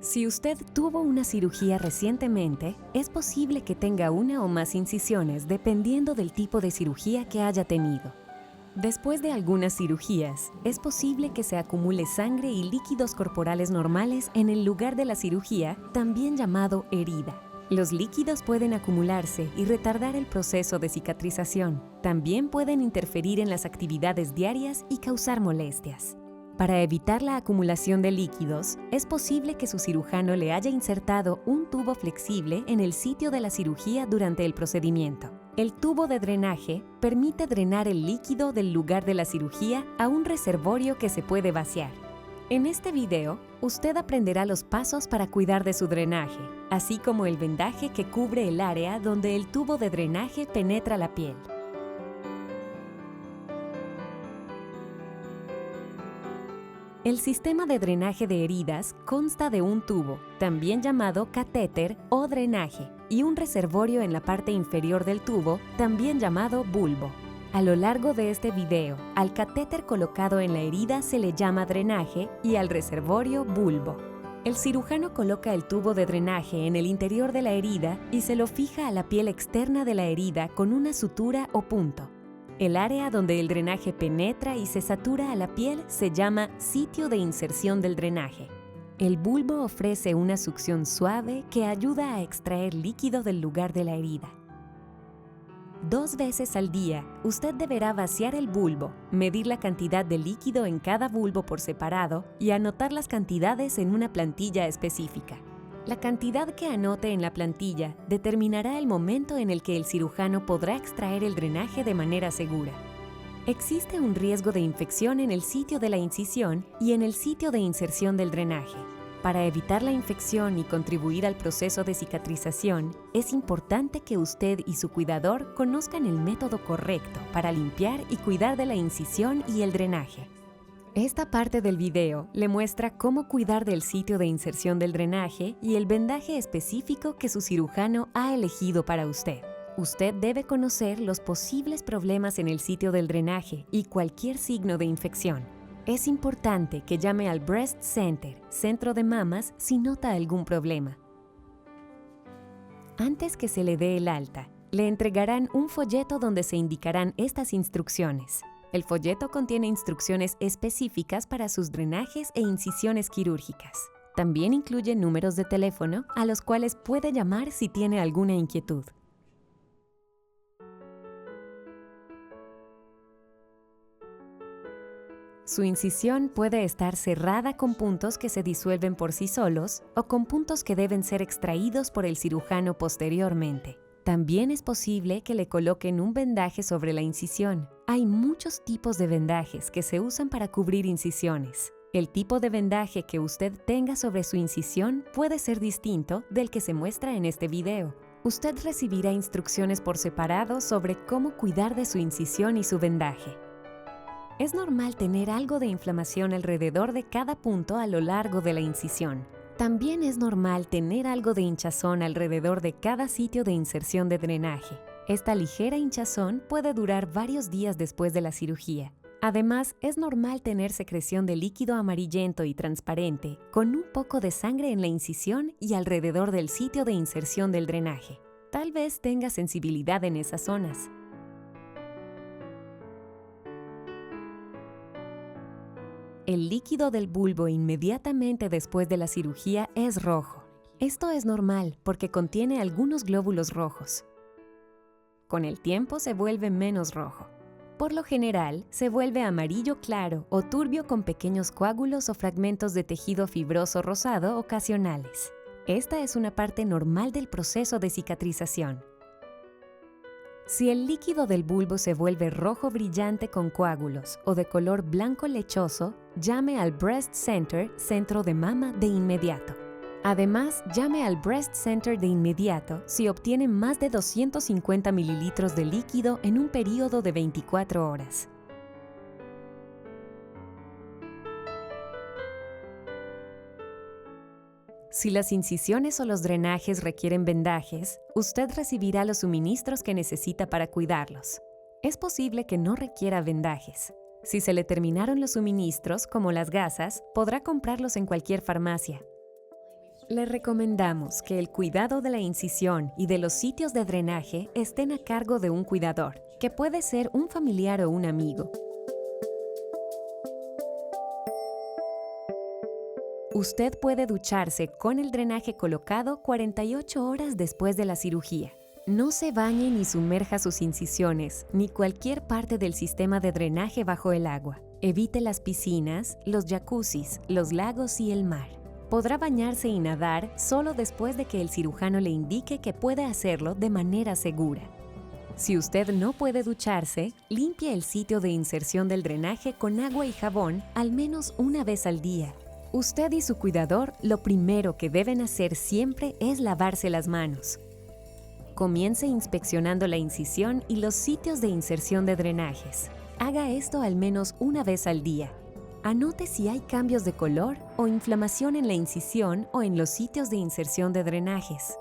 Si usted tuvo una cirugía recientemente, es posible que tenga una o más incisiones dependiendo del tipo de cirugía que haya tenido. Después de algunas cirugías, es posible que se acumule sangre y líquidos corporales normales en el lugar de la cirugía, también llamado herida. Los líquidos pueden acumularse y retardar el proceso de cicatrización. También pueden interferir en las actividades diarias y causar molestias. Para evitar la acumulación de líquidos, es posible que su cirujano le haya insertado un tubo flexible en el sitio de la cirugía durante el procedimiento. El tubo de drenaje permite drenar el líquido del lugar de la cirugía a un reservorio que se puede vaciar. En este video, usted aprenderá los pasos para cuidar de su drenaje, así como el vendaje que cubre el área donde el tubo de drenaje penetra la piel. El sistema de drenaje de heridas consta de un tubo, también llamado catéter o drenaje, y un reservorio en la parte inferior del tubo, también llamado bulbo. A lo largo de este video, al catéter colocado en la herida se le llama drenaje y al reservorio bulbo. El cirujano coloca el tubo de drenaje en el interior de la herida y se lo fija a la piel externa de la herida con una sutura o punto. El área donde el drenaje penetra y se satura a la piel se llama sitio de inserción del drenaje. El bulbo ofrece una succión suave que ayuda a extraer líquido del lugar de la herida. 2 veces al día, usted deberá vaciar el bulbo, medir la cantidad de líquido en cada bulbo por separado y anotar las cantidades en una plantilla específica. La cantidad que anote en la plantilla determinará el momento en el que el cirujano podrá extraer el drenaje de manera segura. Existe un riesgo de infección en el sitio de la incisión y en el sitio de inserción del drenaje. Para evitar la infección y contribuir al proceso de cicatrización, es importante que usted y su cuidador conozcan el método correcto para limpiar y cuidar de la incisión y el drenaje. Esta parte del video le muestra cómo cuidar del sitio de inserción del drenaje y el vendaje específico que su cirujano ha elegido para usted. Usted debe conocer los posibles problemas en el sitio del drenaje y cualquier signo de infección. Es importante que llame al Breast Center, centro de mamas, si nota algún problema. Antes que se le dé el alta, le entregarán un folleto donde se indicarán estas instrucciones. El folleto contiene instrucciones específicas para sus drenajes e incisiones quirúrgicas. También incluye números de teléfono a los cuales puede llamar si tiene alguna inquietud. Su incisión puede estar cerrada con puntos que se disuelven por sí solos o con puntos que deben ser extraídos por el cirujano posteriormente. También es posible que le coloquen un vendaje sobre la incisión. Hay muchos tipos de vendajes que se usan para cubrir incisiones. El tipo de vendaje que usted tenga sobre su incisión puede ser distinto del que se muestra en este video. Usted recibirá instrucciones por separado sobre cómo cuidar de su incisión y su vendaje. Es normal tener algo de inflamación alrededor de cada punto a lo largo de la incisión. También es normal tener algo de hinchazón alrededor de cada sitio de inserción de drenaje. Esta ligera hinchazón puede durar varios días después de la cirugía. Además, es normal tener secreción de líquido amarillento y transparente, con un poco de sangre en la incisión y alrededor del sitio de inserción del drenaje. Tal vez tenga sensibilidad en esas zonas. El líquido del bulbo inmediatamente después de la cirugía es rojo. Esto es normal porque contiene algunos glóbulos rojos. Con el tiempo se vuelve menos rojo. Por lo general, se vuelve amarillo claro o turbio con pequeños coágulos o fragmentos de tejido fibroso rosado ocasionales. Esta es una parte normal del proceso de cicatrización. Si el líquido del bulbo se vuelve rojo brillante con coágulos o de color blanco lechoso, llame al Breast Center, centro de mama, de inmediato. Además, llame al Breast Center de inmediato si obtiene más de 250 mililitros de líquido en un período de 24 horas. Si las incisiones o los drenajes requieren vendajes, usted recibirá los suministros que necesita para cuidarlos. Es posible que no requiera vendajes. Si se le terminaron los suministros, como las gasas, podrá comprarlos en cualquier farmacia. Le recomendamos que el cuidado de la incisión y de los sitios de drenaje estén a cargo de un cuidador, que puede ser un familiar o un amigo. Usted puede ducharse con el drenaje colocado 48 horas después de la cirugía. No se bañe ni sumerja sus incisiones, ni cualquier parte del sistema de drenaje bajo el agua. Evite las piscinas, los jacuzzis, los lagos y el mar. Podrá bañarse y nadar solo después de que el cirujano le indique que puede hacerlo de manera segura. Si usted no puede ducharse, limpie el sitio de inserción del drenaje con agua y jabón al menos una vez al día. Usted y su cuidador lo primero que deben hacer siempre es lavarse las manos. Comience inspeccionando la incisión y los sitios de inserción de drenajes. Haga esto al menos una vez al día. Anote si hay cambios de color o inflamación en la incisión o en los sitios de inserción de drenajes.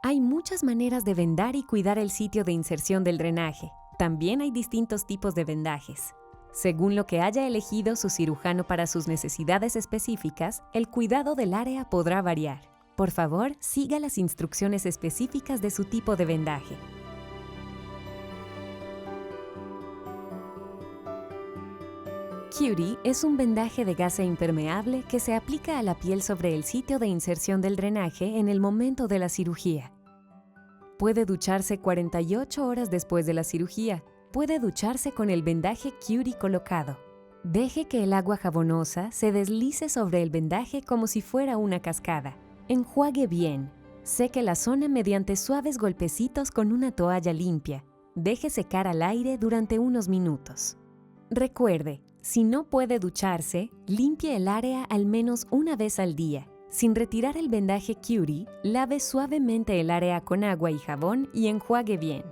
Hay muchas maneras de vendar y cuidar el sitio de inserción del drenaje. También hay distintos tipos de vendajes. Según lo que haya elegido su cirujano para sus necesidades específicas, el cuidado del área podrá variar. Por favor, siga las instrucciones específicas de su tipo de vendaje. Cutie es un vendaje de gasa impermeable que se aplica a la piel sobre el sitio de inserción del drenaje en el momento de la cirugía. Puede ducharse 48 horas después de la cirugía. Puede ducharse con el vendaje Cutie colocado. Deje que el agua jabonosa se deslice sobre el vendaje como si fuera una cascada. Enjuague bien. Seque la zona mediante suaves golpecitos con una toalla limpia. Deje secar al aire durante unos minutos. Recuerde, si no puede ducharse, limpie el área al menos una vez al día. Sin retirar el vendaje Cutie, lave suavemente el área con agua y jabón y enjuague bien.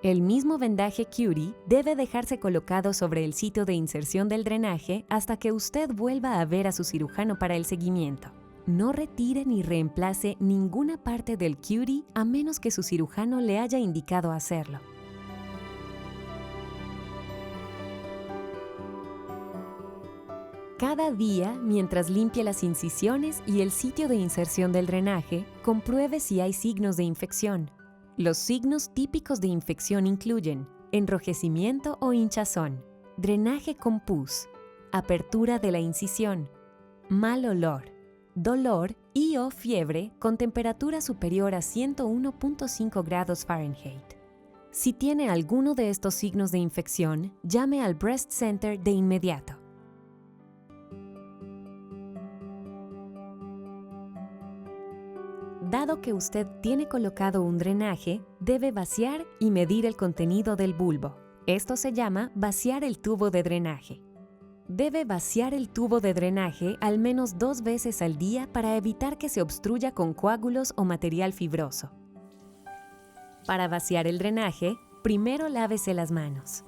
El mismo vendaje Cutie debe dejarse colocado sobre el sitio de inserción del drenaje hasta que usted vuelva a ver a su cirujano para el seguimiento. No retire ni reemplace ninguna parte del Cutie a menos que su cirujano le haya indicado hacerlo. Cada día, mientras limpie las incisiones y el sitio de inserción del drenaje, compruebe si hay signos de infección. Los signos típicos de infección incluyen enrojecimiento o hinchazón, drenaje con pus, apertura de la incisión, mal olor, dolor y o fiebre con temperatura superior a 101.5 grados Fahrenheit. Si tiene alguno de estos signos de infección, llame al Breast Center de inmediato. Dado que usted tiene colocado un drenaje, debe vaciar y medir el contenido del bulbo. Esto se llama vaciar el tubo de drenaje. Debe vaciar el tubo de drenaje al menos 2 veces al día para evitar que se obstruya con coágulos o material fibroso. Para vaciar el drenaje, primero lávese las manos.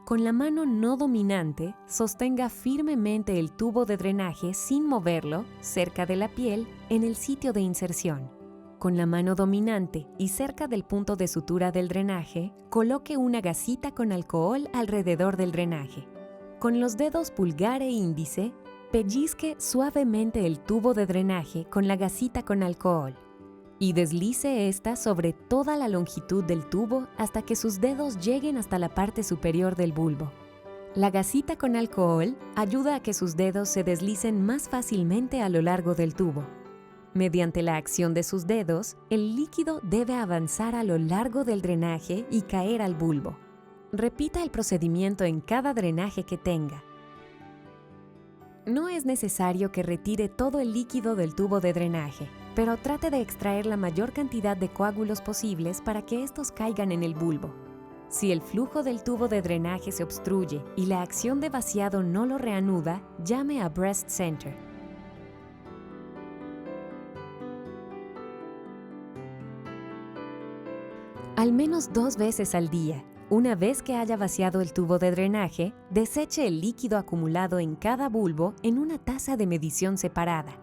Con la mano no dominante, sostenga firmemente el tubo de drenaje sin moverlo cerca de la piel en el sitio de inserción. Con la mano dominante y cerca del punto de sutura del drenaje, coloque una gasita con alcohol alrededor del drenaje. Con los dedos pulgar e índice, pellizque suavemente el tubo de drenaje con la gasita con alcohol y deslice esta sobre toda la longitud del tubo hasta que sus dedos lleguen hasta la parte superior del bulbo. La gasita con alcohol ayuda a que sus dedos se deslicen más fácilmente a lo largo del tubo. Mediante la acción de sus dedos, el líquido debe avanzar a lo largo del drenaje y caer al bulbo. Repita el procedimiento en cada drenaje que tenga. No es necesario que retire todo el líquido del tubo de drenaje, pero trate de extraer la mayor cantidad de coágulos posibles para que estos caigan en el bulbo. Si el flujo del tubo de drenaje se obstruye y la acción de vaciado no lo reanuda, llame a Breast Center. Al menos 2 veces al día. Una vez que haya vaciado el tubo de drenaje, deseche el líquido acumulado en cada bulbo en una taza de medición separada.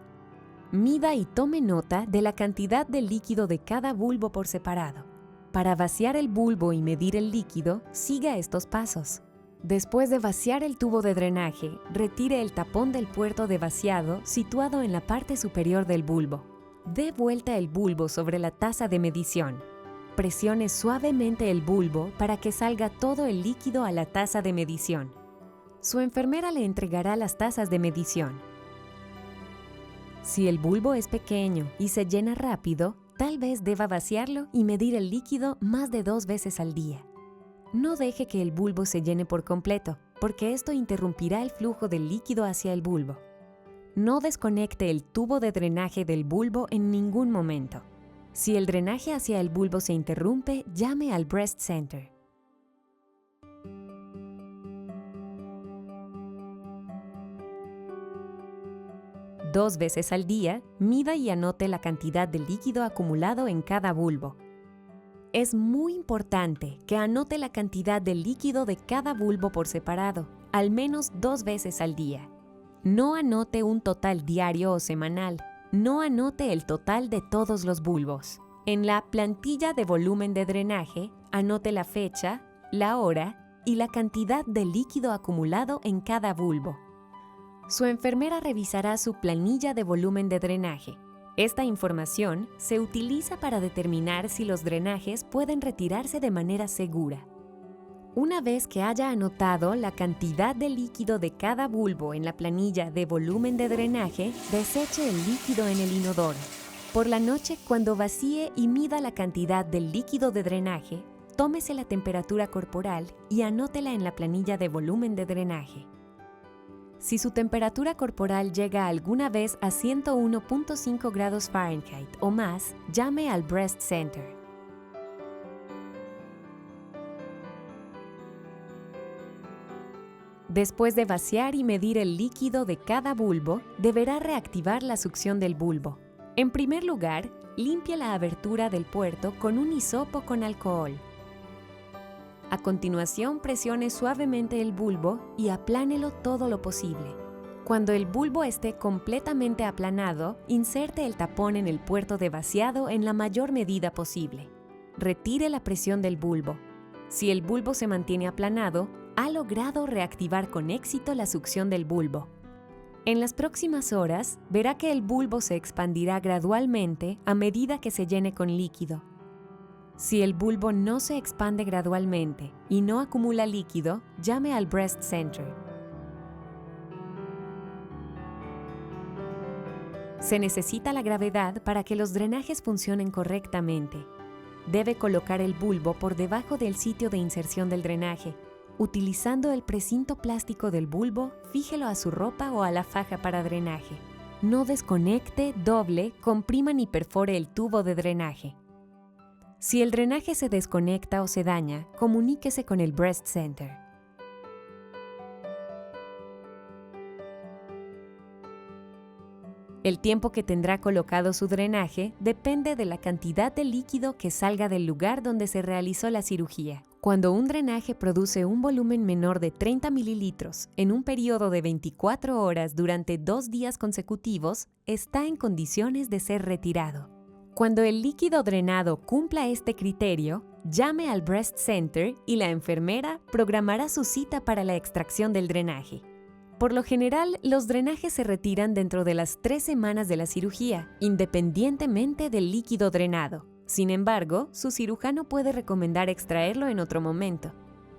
Mida y tome nota de la cantidad de líquido de cada bulbo por separado. Para vaciar el bulbo y medir el líquido, siga estos pasos. Después de vaciar el tubo de drenaje, retire el tapón del puerto de vaciado situado en la parte superior del bulbo. Dé vuelta el bulbo sobre la taza de medición. Presione suavemente el bulbo para que salga todo el líquido a la taza de medición. Su enfermera le entregará las tazas de medición. Si el bulbo es pequeño y se llena rápido, tal vez deba vaciarlo y medir el líquido más de 2 veces al día. No deje que el bulbo se llene por completo, porque esto interrumpirá el flujo del líquido hacia el bulbo. No desconecte el tubo de drenaje del bulbo en ningún momento. Si el drenaje hacia el bulbo se interrumpe, llame al Breast Center. Dos veces al día, mida y anote la cantidad de líquido acumulado en cada bulbo. Es muy importante que anote la cantidad de líquido de cada bulbo por separado, al menos 2 veces al día. No anote un total diario o semanal. No anote el total de todos los bulbos. En la plantilla de volumen de drenaje, anote la fecha, la hora y la cantidad de líquido acumulado en cada bulbo. Su enfermera revisará su planilla de volumen de drenaje. Esta información se utiliza para determinar si los drenajes pueden retirarse de manera segura. Una vez que haya anotado la cantidad de líquido de cada bulbo en la planilla de volumen de drenaje, deseche el líquido en el inodoro. Por la noche, cuando vacíe y mida la cantidad del líquido de drenaje, tómese la temperatura corporal y anótela en la planilla de volumen de drenaje. Si su temperatura corporal llega alguna vez a 101.5 grados Fahrenheit o más, llame al Breast Center. Después de vaciar y medir el líquido de cada bulbo, deberá reactivar la succión del bulbo. En primer lugar, limpie la abertura del puerto con un hisopo con alcohol. A continuación, presione suavemente el bulbo y aplánelo todo lo posible. Cuando el bulbo esté completamente aplanado, inserte el tapón en el puerto de vaciado en la mayor medida posible. Retire la presión del bulbo. Si el bulbo se mantiene aplanado, ha logrado reactivar con éxito la succión del bulbo. En las próximas horas, verá que el bulbo se expandirá gradualmente a medida que se llene con líquido. Si el bulbo no se expande gradualmente y no acumula líquido, llame al Breast Center. Se necesita la gravedad para que los drenajes funcionen correctamente. Debe colocar el bulbo por debajo del sitio de inserción del drenaje. Utilizando el precinto plástico del bulbo, fíjelo a su ropa o a la faja para drenaje. No desconecte, doble, comprima ni perfore el tubo de drenaje. Si el drenaje se desconecta o se daña, comuníquese con el Breast Center. El tiempo que tendrá colocado su drenaje depende de la cantidad de líquido que salga del lugar donde se realizó la cirugía. Cuando un drenaje produce un volumen menor de 30 mililitros en un periodo de 24 horas durante 2 días consecutivos, está en condiciones de ser retirado. Cuando el líquido drenado cumpla este criterio, llame al Breast Center y la enfermera programará su cita para la extracción del drenaje. Por lo general, los drenajes se retiran dentro de las 3 semanas de la cirugía, independientemente del líquido drenado. Sin embargo, su cirujano puede recomendar extraerlo en otro momento.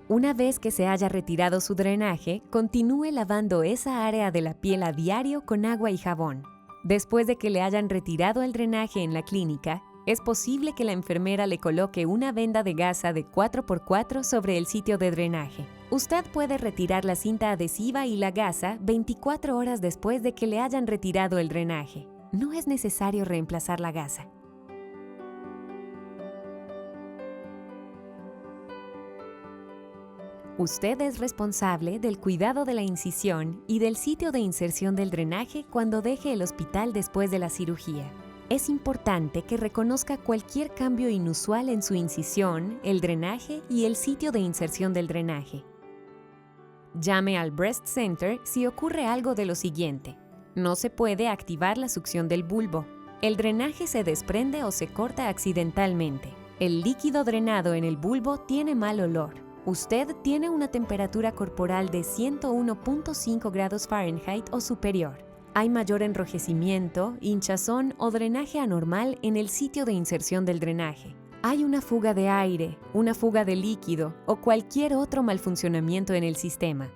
Una vez que se haya retirado su drenaje, continúe lavando esa área de la piel a diario con agua y jabón. Después de que le hayan retirado el drenaje en la clínica, es posible que la enfermera le coloque una venda de gasa de 4x4 sobre el sitio de drenaje. Usted puede retirar la cinta adhesiva y la gasa 24 horas después de que le hayan retirado el drenaje. No es necesario reemplazar la gasa. Usted es responsable del cuidado de la incisión y del sitio de inserción del drenaje cuando deje el hospital después de la cirugía. Es importante que reconozca cualquier cambio inusual en su incisión, el drenaje y el sitio de inserción del drenaje. Llame al Breast Center si ocurre algo de lo siguiente. No se puede activar la succión del bulbo. El drenaje se desprende o se corta accidentalmente. El líquido drenado en el bulbo tiene mal olor. Usted tiene una temperatura corporal de 101.5 grados Fahrenheit o superior. Hay mayor enrojecimiento, hinchazón o drenaje anormal en el sitio de inserción del drenaje. Hay una fuga de aire, una fuga de líquido o cualquier otro malfuncionamiento en el sistema.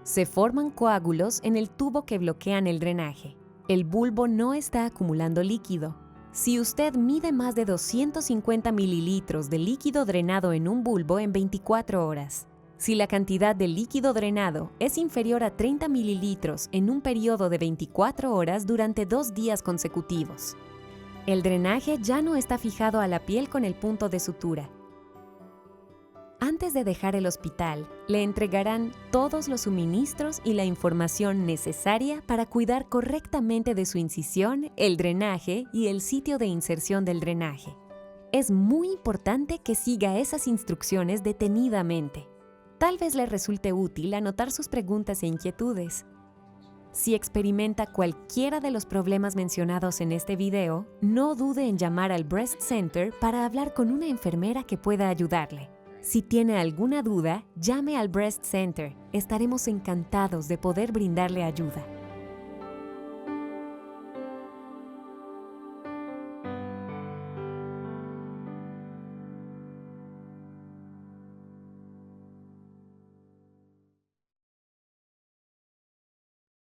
Se forman coágulos en el tubo que bloquean el drenaje. El bulbo no está acumulando líquido. Si usted mide más de 250 mililitros de líquido drenado en un bulbo en 24 horas, si la cantidad de líquido drenado es inferior a 30 mililitros en un periodo de 24 horas durante 2 días consecutivos, el drenaje ya no está fijado a la piel con el punto de sutura. Antes de dejar el hospital, le entregarán todos los suministros y la información necesaria para cuidar correctamente de su incisión, el drenaje y el sitio de inserción del drenaje. Es muy importante que siga esas instrucciones detenidamente. Tal vez le resulte útil anotar sus preguntas e inquietudes. Si experimenta cualquiera de los problemas mencionados en este video, no dude en llamar al Breast Center para hablar con una enfermera que pueda ayudarle. Si tiene alguna duda, llame al Breast Center. Estaremos encantados de poder brindarle ayuda.